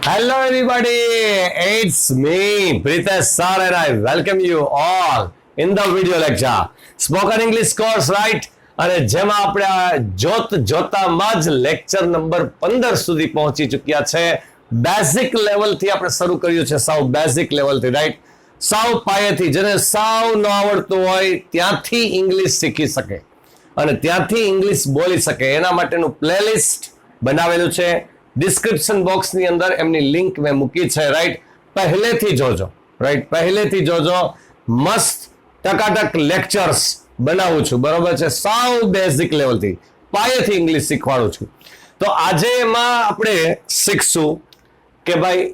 Hello everybody, it's me Pritesh Sir and I welcome you all in the video lecture spoken English course, right? અને જેમાં આપણે જોત જોતામાં જ lecture number 15 સુધી પહોંચી ચૂક્યા છે. બેઝિક લેવલ થી આપણે શરૂ કર્યું છે, સાવ બેઝિક લેવલ થી, રાઈટ? સાવ પાયેથી, જેને સાવ ન આવડતું હોય ત્યાંથી ઇંગ્લિશ શીખી શકે અને ત્યાંથી ઇંગ્લિશ બોલી શકે એના માટેનું પ્લેલિસ્ટ બનાવેલું છે. ડિસ્ક્રિપ્શન બોક્સની અંદર એમની લિંક મેં મૂકી છે, રાઈટ? પહેલેથી જોજો, રાઈટ? પહેલેથી જોજો. મસ્ત ટકાટક લેક્ચર્સ બનાવું છું, બરોબર છે? સાવ બેઝિક લેવલથી, પાયેથી ઇંગ્લિશ શીખવાડું છું. તો આજે એમાં આપણે શીખશું કે ભાઈ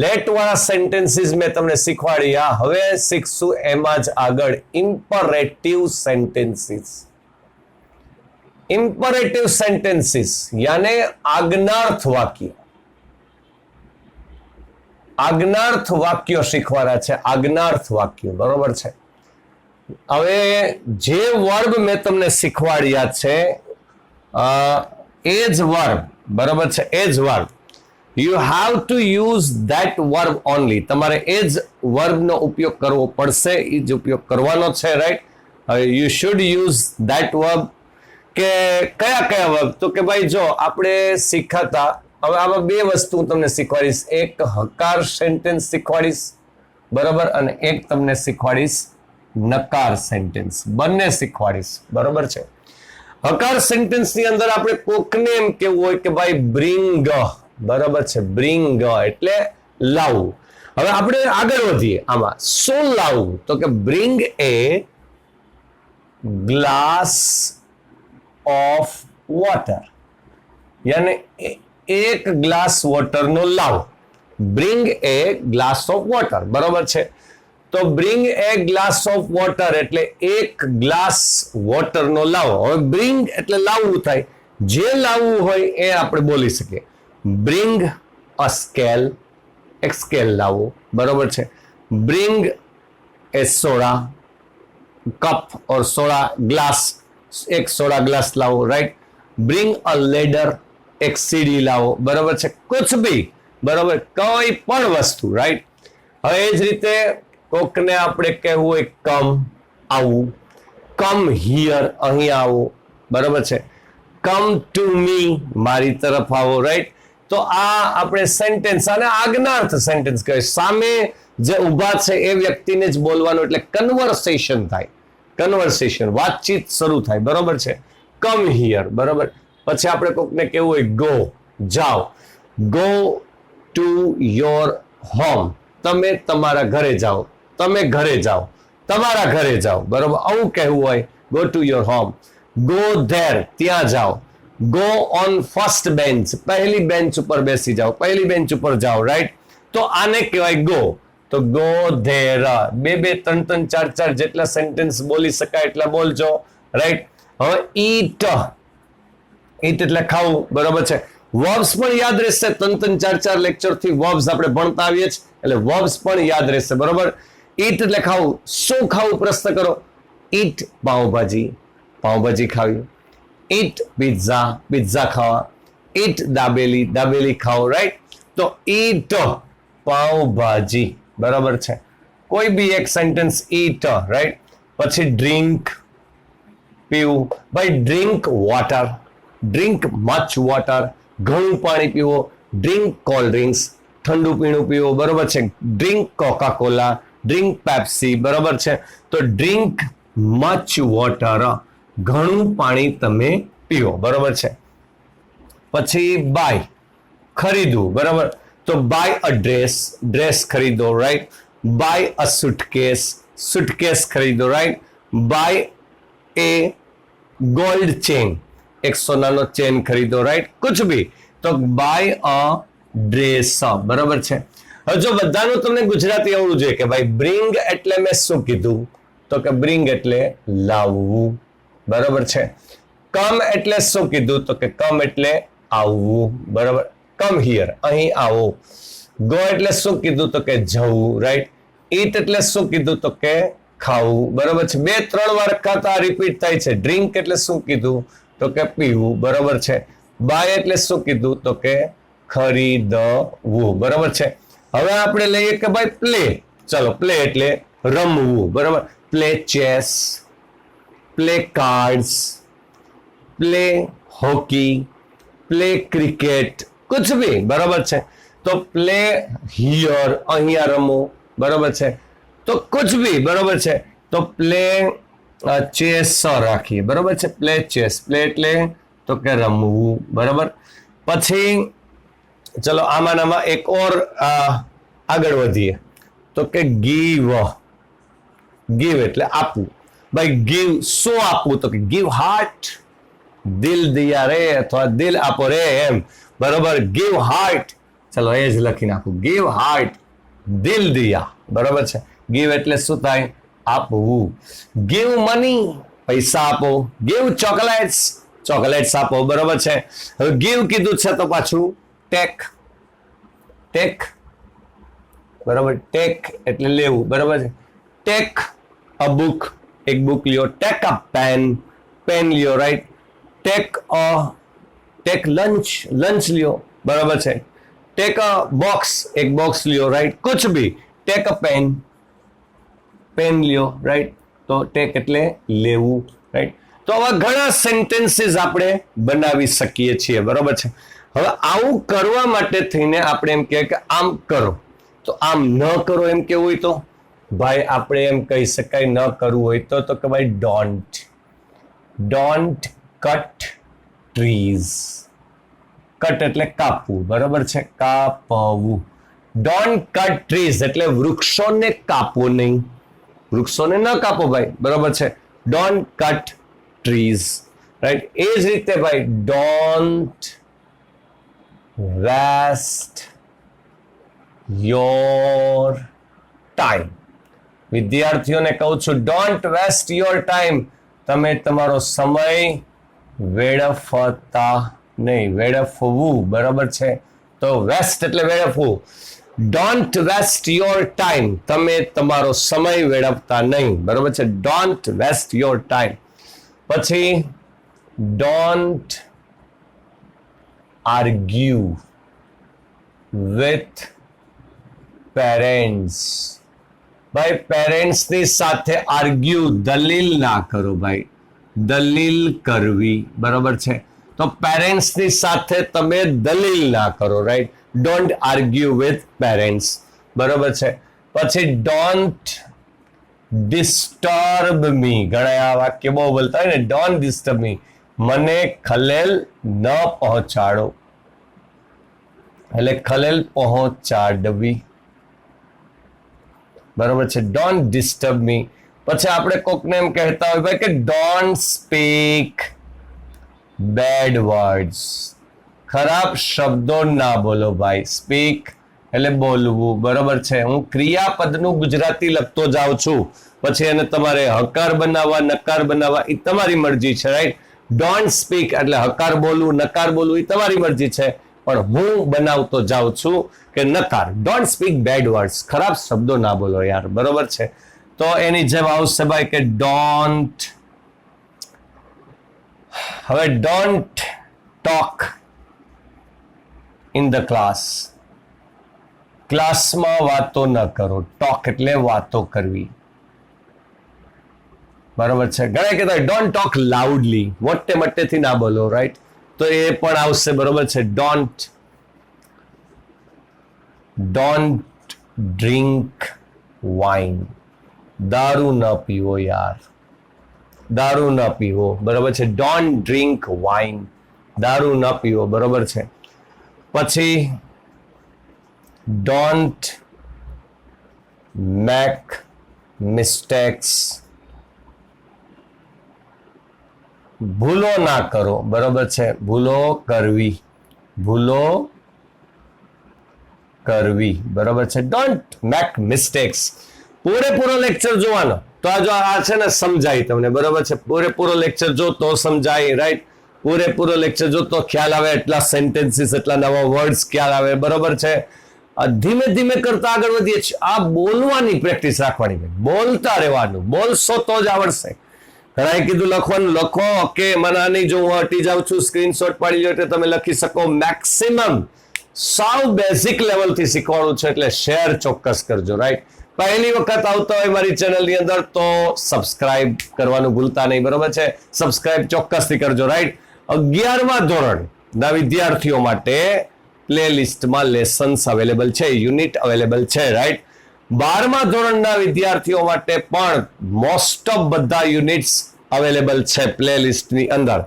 લેટ વાળા સેન્ટેન્સીસ મેં તમને શીખવાડ્યા, હવે શીખશું એમાં જ આગળ ઇમ્પરેટિવ સેન્ટેન્સીસ. ઇમ્પરેટિવ સેન્ટેન્સીસ યાને આજ્ઞાર્થ વાક્ય. આજ્ઞાર્થ વાક્યો શીખવાના છે, આજ્ઞાર્થ વાક્યો, બરોબર છે? હવે જે વર્બ મેં તમને શીખવાડ્યા છે એજ વર્બ, બરોબર છે? એજ verb, you have to use that verb only. તમારે એજ વર્બનો ઉપયોગ કરવો પડશે, એ જ ઉપયોગ કરવાનો છે, રાઈટ? હવે you should use that verb. કે કયા કયા વર્બ? તો કે ભાઈ જો આપણે શીખાતા, હવે આમાં બે વસ્તુ હું તમને શીખવાડીશ. એક હકાર સેન્ટેન્સ શીખવાડીશ, બરોબર, અને એક તમને શીખવાડીશ નકાર સેન્ટેન્સ. બંને શીખવાડીશ, બરોબર છે? હકાર સેન્ટેન્સ ની અંદર આપણે કોકને એમ કેવું હોય કે ભાઈ બ્રિંગ, બરોબર છે? બ્રિંગ એટલે લાવવું. હવે આપણે આગળ વધીએ આમાં. શું લાવવું? તો કે bring a glass of water, યાને એક ગ્લાસ વોટર નો લાવ. Bring a glass of water, બરોબર છે? તો bring a glass of water એટલે એક ગ્લાસ વોટર નો લાવો. હવે બ્રિંગ એટલે લાવવું થાય, જે લાવવું હોય એ આપણે બોલી શકીએ. બ્રિંગ અ સ્કેલ, એક સ્કેલ લાવો, બરોબર છે? બ્રિંગ એ સોડા કપ ઓર સોડા ગ્લાસ, એક સોડા ગ્લાસ લાવો, રાઈટ? બ્રિંગ અ લેડર, એક સીડી લાવો, બરોબર છે? કુછ ભી, બરોબર, કોઈ પણ વસ્તુ, રાઈટ? હવે એ જ રીતે કોકને આપણે કહેવું હોય કમ, આવું. કમ હિયર, અહીં આવો, બરોબર છે? કમ ટુ મી, મારી તરફ આવો, રાઈટ? તો આ આપણે સેન્ટેન્સ, અને આજ્ઞાર્થ સેન્ટેન્સ કહેવાય. સામે જે ઊભા છે એ વ્યક્તિને જ બોલવાનું, એટલે કન્વર્સેશન થાય. કન્વર્સેશન, વાતચીત શરૂ થાય, બરોબર છે? કમ હિયર, બરોબર. પછી આપણે કોકને કેવું હોય ગો, જાઓ. ગો ટુ યોર હોમ, તમે તમારા ઘરે જાઓ. તમે ઘરે જાઓ, તમારા ઘરે જાઓ, બરોબર? આવું કહેવું હોય, go to your home. Go there, ત્યાં જાઓ. ગો ઓન ફર્સ્ટ બેન્ચ, પહેલી બેન્ચ ઉપર બેસી જાઓ, પહેલી બેન્ચ ઉપર જાઓ, રાઈટ? તો આને કહેવાય ગો. તો ગો ધેર. બે બે ત્રણ ત્રણ ચાર ચાર જેટલા સેન્ટેન્સ બોલી શકાય એટલા બોલજો, રાઈટ? હવે ઈટ, ઈટ એટલે ખાવું, બરોબર છે? વર્બ્સ પણ યાદ રહેશે. ત્રણ ત્રણ ચાર ચાર લેક્ચર થી વર્બ્સ આપણે ભણતા આવીએ છીએ, એટલે વર્બ્સ પણ યાદ રહેશે, બરોબર? ઈટ એટલે ખાવું. શું ખાવું? પ્રશ્ન કરો. ઈટ પાઉંભાજી, પાઉંભાજી ખાવી. ઈટ પિઝા, પિઝા ખાવા. ઈટ દાબેલી, દાબેલી ખાઓ, રાઈટ? તો ઈટ પાઉંભાજી, બરાબર છે? કોઈ બી એક સેન્ટેન્સ ઈટ, રાઈટ? પછી ડ્રિંક, પીવું. ભાઈ drink water, drink much water, ઘણું પાણી પીવો. ડ્રિંક કોલ્ડ ડ્રિંક્સ, ઠંડુ પીણું પીવો, બરોબર છે? Drink Coca Cola, drink Pepsi, બરોબર છે? તો ડ્રિંક મચ વોટર, ઘણું પાણી તમે પીવો, બરોબર છે? પછી બાય, ખરીદવું, બરોબર? તો બાય અ ડ્રેસ, ડ્રેસ ખરીદો, right? Buy a suitcase, suitcase ખરીદો, right? Buy a gold chain, એક સોનાનો ચેન ખરીદો, રાઈટ? કુછ ભી. તો બાય અ ડ્રેસ, બરોબર છે? હવે જો બધાનું તમને ગુજરાતી આવડવું જોઈએ કે ભાઈ બ્રિંગ એટલે મેં શું કીધું? તો કે બ્રિંગ એટલે લાવવું, બરોબર છે? કમ એટલે શું કીધું? તો કે કમ એટલે આવવું, બરોબર? કમ હિયર, અહીં આવો. ગો એટલે શું કીધું? તો કે જવું, રાઈટ? ઈટ એટલે શું કીધું? તો કે ખાવું, બરોબર છે? બે ત્રણ વાર ખાતા રિપીટ થાય છે. ડ્રિંક એટલે શું કીધું? તો કે પીવું, બરોબર છે? બાય એટલે શું કીધું? તો કે ખરીદવું. બરાબર છે. હવે આપણે લઈએ કે ભાઈ પ્લે. ચલો પ્લે એટલે રમવું. બરાબર. Play chess, play cards, play hockey, play cricket, કુછ ભી. બરાબર છે. તો પ્લે હિયર, અહીંયા રમો. બરાબર છે. તો કુછ ભી. બરાબર છે. તો પ્લે ચેસ રાખીએ. બરાબર છે. પ્લે ચેસ, પ્લે એટલે તો કે રમવું. બરાબર. પછી ચલો આમાં એક ઓર આગળ વધીએ તો કે ગીવ. ગીવ એટલે આપવું. ભાઈ ગીવ શું આપવું? તો કે ગીવ હાર્ટ, દિલ દિયા રે, અથવા દિલ આપો રે, એમ. બરોબર. Give heart. ચલો એ જ લખી નાખું. ગીવ હાર્ટ, દિલ દિયા. બરોબર છે. ગીવ એટલે શું થાય? આપવું. ગીવ મની, પૈસા આપો. ગીવ ચોકલેટ્સ, ચોકલેટ્સ આપો. બરોબર છે. હવે ગીવ કીધું છે તો પાછું ટેક. ટેક. બરોબર. ટેક એટલે લેવું. બરોબર છે. ટેક અ બુક, એક બુક લ્યો. ટેક અ પેન, પેન લ્યો. રાઈટ. ટેક લંચ, લંચ લ્યો. બરાબર છે. ટેક અ બોક્સ, એક બોક્સ લ્યો. રાઈટ. કુછ ભી. ટેક અ પેન, પેન લ્યો. રાઈટ. તો ટેક એટલે લેવું. રાઈટ. તો આવા ઘણા સેન્ટેન્સીસ આપણે બનાવી શકીએ છીએ. બરાબર છે. હવે આવું કરવા માટે થઈને આપણે એમ કહે કે આમ કરો, તો આમ ન કરો એમ કેવું હોય તો ભાઈ આપણે એમ કહી શકાય. ન કરવું હોય તો કે ભાઈ don't. Don't cut trees. Cut એટલે કાપવું. બરાબર છે. કાપવું. ડોન્ટ કટ ટ્રીઝ એટલે વૃક્ષોને કાપો નહીં. વૃક્ષોને ન કાપો ભાઈ. બરાબર છે. Don't cut trees. રાઈટ. એ જ રીતે ભાઈ ડોન્ટ વેસ્ટ યોર ટાઈમ. વિદ્યાર્થીઓને કહું છું ડોન્ટ વેસ્ટ યોર ટાઈમ. તમે તમારો સમય વેડફતા નહીં. વેડફવું. બરાબર છે. તો વેસ્ટ એટલે વેડફવું. Don't waste your time. તમે તમારો સમય વેડફતા નહીં. બરાબર છે. Don't waste your time. પછી ડોન્ટ આર્ગ્યુ વિથ પેરેન્ટ્સ. ભાઈ પેરેન્ટ્સની સાથે આર્ગ્યુ, દલીલ ના કરો ભાઈ. દલીલ કરવી. બરાબર છે. તો પેરેન્ટ્સની સાથે તમે દલીલ ના કરો. Right. Don't argue with parents. બરાબર છે. પછી ડોન્ટ ડિસ્ટર્બ મી. ઘણા આ વાક્ય બહુ બોલતા હોય ને. ડોન્ટ ડિસ્ટર્બ મી, મને ખલેલ ન પહોંચાડો. એટલે ખલેલ પહોંચાડવી. બરોબર છે. ડોન્ટ ડિસ્ટર્બ મી. પછી આપણે કોકને એમ કહેતા હોય ભાઈ કે ડોન્ટ સ્પીક બેડ વર્ડ્સ. ખરાબ શબ્દો ના બોલો ભાઈ. સ્પીક એટલે બોલવું. બરોબર છે. હું ક્રિયાપદનું ગુજરાતી લખતો જાઉં છું, પછી એને તમારે હકાર બનાવવા નકાર બનાવવા એ તમારી મરજી છે. રાઈટ. ડોન્ટ સ્પીક એટલે હકાર બોલવું નકાર બોલવું એ તમારી મરજી છે, પણ હું બનાવતો જાઉં છું કે નકાર. Don't speak bad words. ખરાબ શબ્દો ના બોલો યાર. બરોબર છે. તો એની જેમ આવશે ભાઈ કે ડોન્ટ. હવે don't talk in the class. ક્લાસમાં વાતો ન કરો. ટોક એટલે વાતો કરવી. બરોબર છે. ઘણા કહેતા ડોન્ટ ટોક લાઉડલી. મોટે મોટેથી ના બોલો. રાઈટ. તો એ પણ આવશે. બરોબર છે. Don't drink wine. દારૂ ન પીવો યાર. દારૂ ન પીવો. બરોબર છે. Don't drink wine. દારૂ ન પીવો. બરોબર છે. પછી ડોન્ટ મેક મિસ્ટેક્સ. ભૂલો ના કરો. બરોબર છે. ભૂલો કરવી. ભૂલો કરવી. બરોબર છે. Don't make mistakes. પૂરેપૂરો લેક્ચર જોવાનો. તો આ જો આ છે ને સમજાય તમને. બરોબર છે. પૂરેપૂરો લેક્ચર જો તો સમજાય. રાઈટ. પૂરેપૂરો લેક્ચર જો તો ખ્યાલ આવે. એટલા સેન્ટેન્સીસ, એટલા નવા વર્ડ્સ ખ્યાલ આવે. બરોબર છે. ધીમે ધીમે કરતા આગળ વધીએ છીએ. આ બોલવાની પ્રેક્ટિસ રાખવાની. બોલતા રહેવાનું. બોલશો તો જ આવડશે. ઘણાએ કીધું લખવાનું. લખો. ઓકે. મને આની જો હું હટી જાઉં છું, સ્ક્રીનશોટ પાડી લો એટલે તમે લખી શકો. મેક્સિમમ સાવ બેઝિક લેવલથી શીખવાડું છે, એટલે શેર ચોક્કસ કરજો. રાઈટ, પહેલી વખત આવતા હોય મારી ચેનલની અંદર તો સબસ્ક્રાઇબ કરવાનું ભૂલતા નહીં. બરોબર છે, સબસ્ક્રાઇબ ચોક્કસથી કરજો. રાઈટ, 11મા ધોરણના વિદ્યાર્થીઓ માટે પ્લેલિસ્ટમાં લેસન્સ અવેલેબલ છે, યુનિટ અવેલેબલ છે. રાઈટ, 12મા ધોરણના વિદ્યાર્થીઓ માટે પણ મોસ્ટ ઓફ બધા યુનિટ્સ અવેલેબલ છે પ્લેલિસ્ટની અંદર.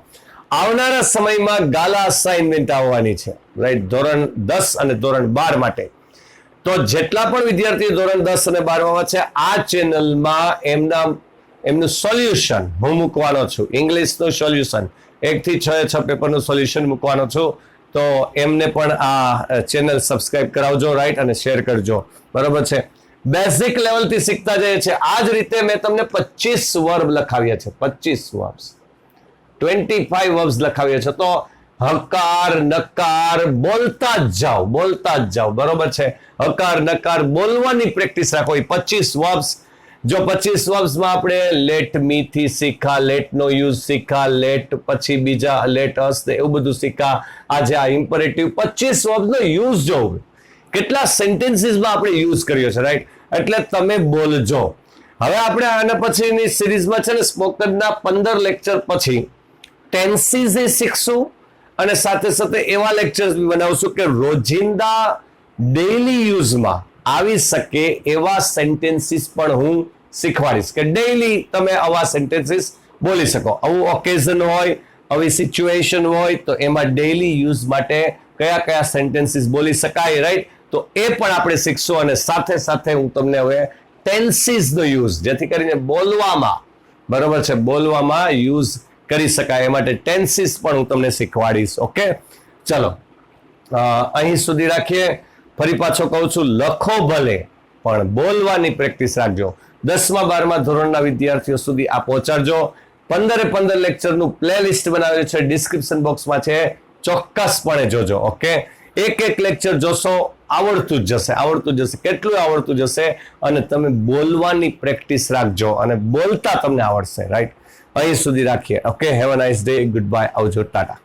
આવનારા સમયમાં ગાલા અસાઇનમેન્ટ આવવાની છે. રાઈટ, ધોરણ 10 અને ધોરણ 12 માટે. તો જેટલા પણ વિદ્યાર્થીઓ ધોરણ 10 અને 12માં છે, આ ચેનલમાં એમનું સોલ્યુશન હું મૂકવાનો છું. ઇંગ્લિશનું સોલ્યુશન 1 થી 6 પેપરનું સોલ્યુશન મૂકવાનો છું. તો એમને પણ આ ચેનલ સબસ્ક્રાઇબ કરાવજો. રાઈટ, અને શેર કરજો. બરોબર છે, બેઝિક લેવલથી શીખતા જઈએ છે. આ જ રીતે મેં તમને 25 વર્બ લખાવ્યા છે. 25 વર્બ્સ, 25 વર્બ્સ લખાવ્યા છે. તો હકાર નકાર બોલતા જ જાઓ. બરોબર છે, હકાર નકાર બોલવાની પ્રેક્ટિસ રાખો. 25 વર્બ્સ. જો 25 વર્બ્સમાં આપણે લેટ મી થી શીખા, લેટ નો યુઝ શીખા, લેટ પછી બીજા લેટ અસ એવું બધું શીખા. આજે આ ઇમ્પરેટિવ 25 વર્બ્સનો યુઝ જોવું, કેટલા સેન્ટેન્સીસમાં આપણે યુઝ કર્યો છે. રાઈટ, એટલે તમે બોલજો. હવે આપણે આના પછીની સિરીઝમાં છે ને સ્પોકનના 15 લેક્ચર પછી ટેન્સીસ શીખશું, અને સાથે સાથે એવા લેક્ચર્સ બનાવશું કે રોજિંદા ડેઈલી યુઝમાં આવી શકે એવા સેન્ટેન્સીસ પણ હું શીખવાડીશ, કે ડેઈલી તમે આવા સેન્ટેન્સીસ બોલી શકો. આવું ઓકેઝન હોય, આવી સિચ્યુએશન હોય, તો એમાં ડેઈલી યુઝ માટે કયા કયા સેન્ટેન્સીસ બોલી શકાય. રાઈટ, તો એ પણ આપણે શીખશું. અને સાથે સાથે હું તમને હવે ટેન્સીસનો યુઝ, જેથી કરીને બોલવામાં, બરોબર છે, બોલવામાં યુઝ કરી શકાય એ માટે ટેન્સીસ પણ હું તમને શીખવાડીશ. ઓકે, ચલો અહીં સુધી રાખીએ. ફરી પાછો કહું છું, લખો ભલે પણ બોલવાની પ્રેક્ટિસ રાખજો. 10મા 12મા ધોરણના વિદ્યાર્થીઓ સુધી આ પહોંચાડજો. 15 લેક્ચરનું પ્લેલિસ્ટ બનાવેલું છે, ડિસ્ક્રિપ્શન બોક્સમાં છે, ચોક્કસપણે જોજો. ઓકે, એક લેક્ચર જોશો, આવડતું જ જશે. કેટલું આવડતું જશે, અને તમે બોલવાની પ્રેક્ટિસ રાખજો, અને બોલતા તમને આવડશે. રાઈટ, અહીં સુધી રાખીએ. Okay, have a nice day, good bye, આવજો, ટાટા.